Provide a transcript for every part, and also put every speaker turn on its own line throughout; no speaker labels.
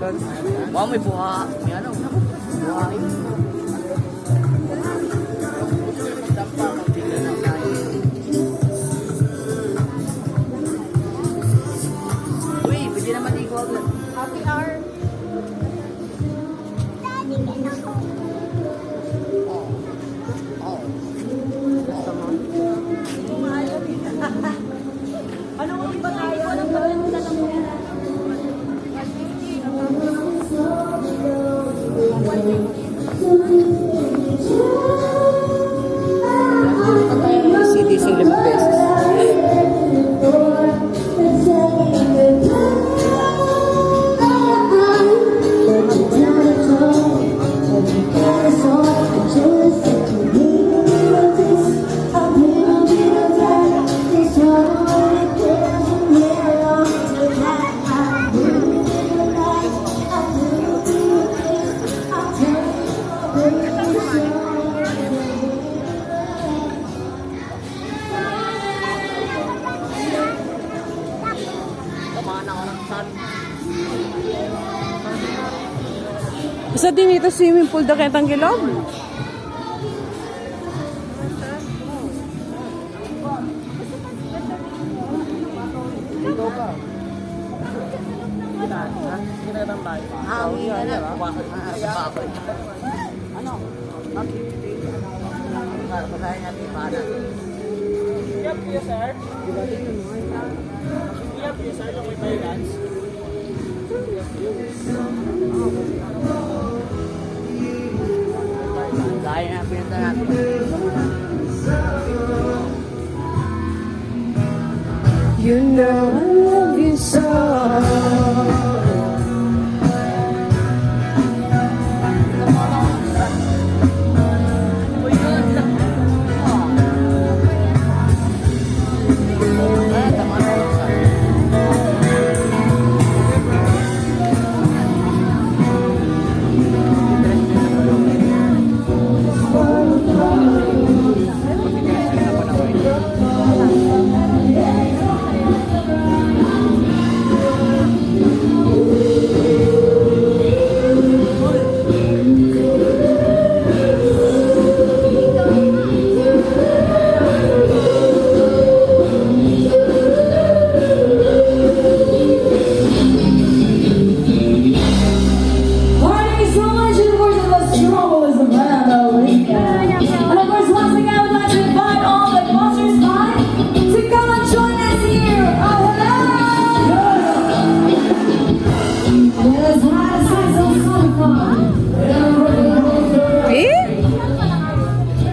Wow, may buha. May ano? Buhain. Gusto yung magdampa, magtigil ng tayo. Uy, pwede naman ikaw agad.
Happy hour. Daddy, can ako?
Gusto mo?
Ano ulit ba tayo? Anong gawin mo na lang mo?
CDC 5 beses.
Isa din ito swimming pool da kitang gilab.
Dito ka. Ginatang tayo. Hangin na. Bakit? Ano? Pagkain natin yung paana. Iyap kayo, sir. Iyap kayo, sir. Kung may finance. Dahil na pinunta natin.
You know I love you so.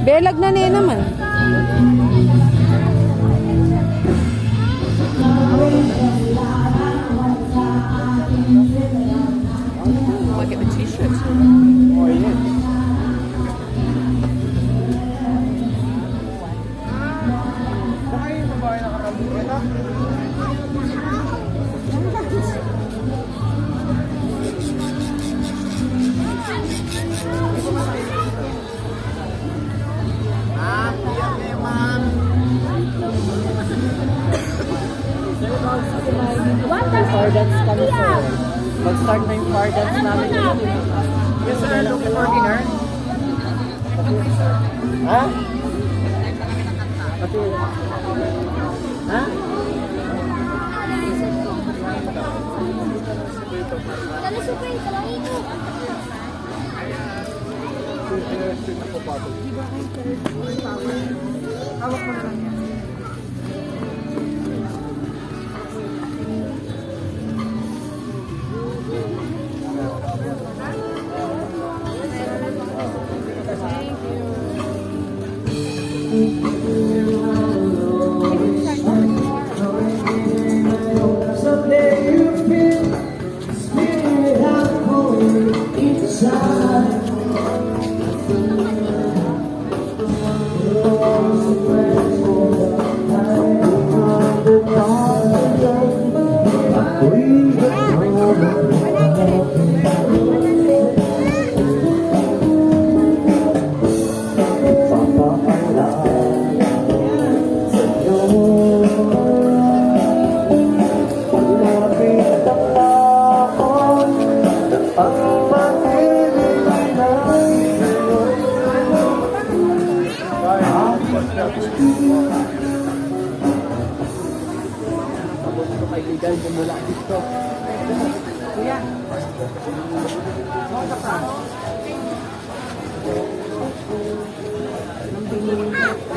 Belag na niya naman.
Look at the t-shirts. Oh, yeah. Baka yung babae nakakabukit, ha? Far dance kami sir. Mag-start na yung far dance namin. Yes sir, looking for dinner. Ha? Pati. Ha? Hawak mo na lang yan.
Someday you feel spirit out pouring inside. The walls are Ang pag-ibig ay
Kaibigan, bumula dito. Kuya.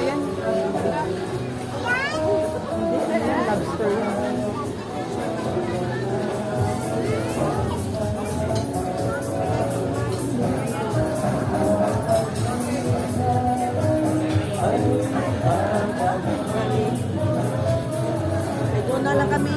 Ayan. Lobster.
Ito na lang kami.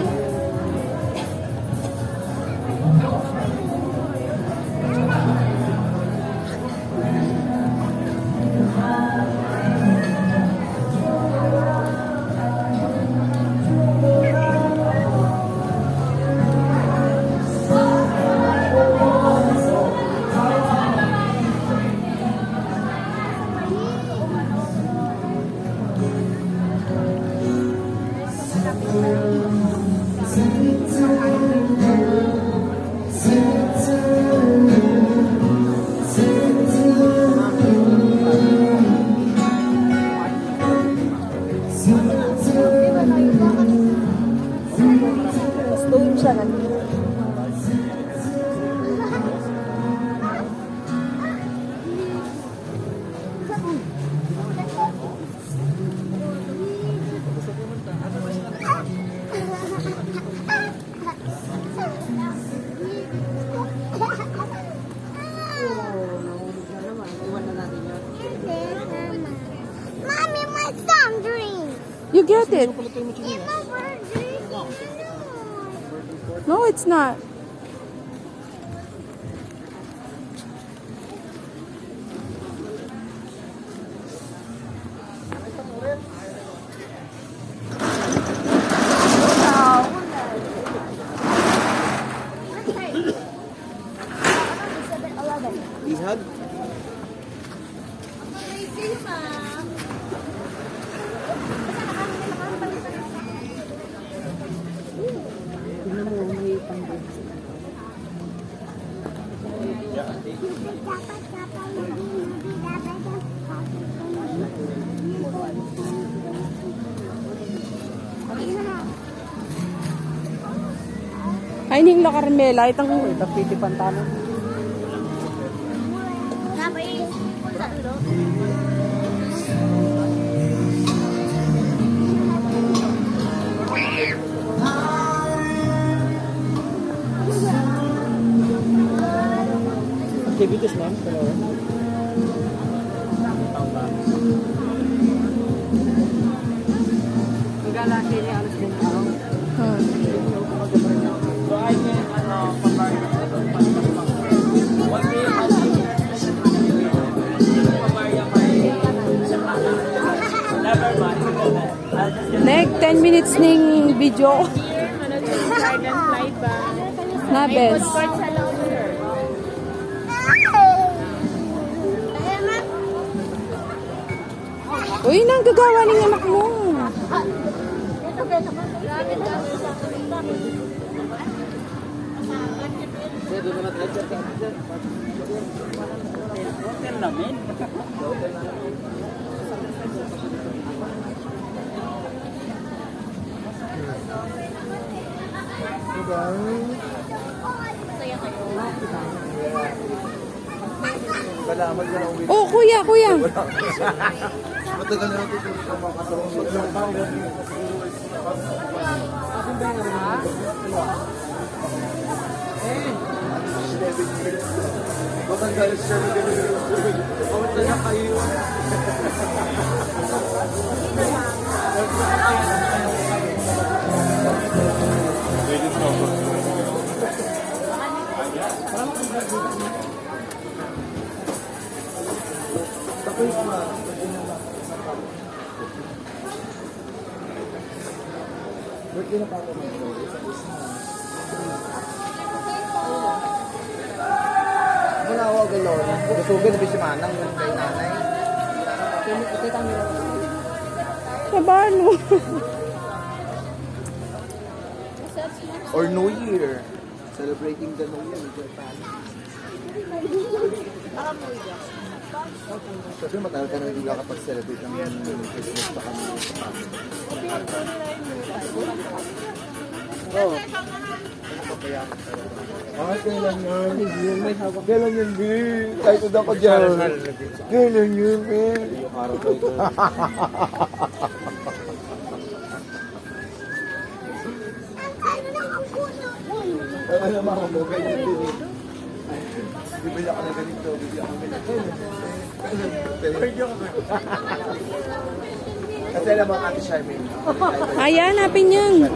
Stone siya na.
Mommy, my son drink.
You get it.
My bird drink.
No, it's not.
Ihag.
Ay, ning la Carmela. Itang
Ito, piti pantalon. Activities, ma'am. Hello. Magala sila alas din ako. So I can compare one day never mind.
next 10 minutes ning video. Na best. Uy, nang gagawa ng anak mo.
Hotel namin.
Oh, kuya, kuya.
Matagal na natin sa mga kasarong Matanggal siya na gano'n. Kamusta na kayo? Tapos na. Birthday na pa ako Manawa galon. Gusugan na si Manang yung kay nanay.
Sabano.
Or New Year. Celebrating ganun yan. Sabi matagal ka na hindi nakapag-celebrate ng Christmas pa kami. Oo. Bakit kailan yan? Kailan yan, Bill? Kahit udah ko dyan. Kailan yan, Bill? Araw ko ito. Ano mga mo, ganyan din eh. Bibili ako na ganito, bibili ako na ganito. Kasi alam mo, Ate Charmaine.
Ayan, hanapin yun.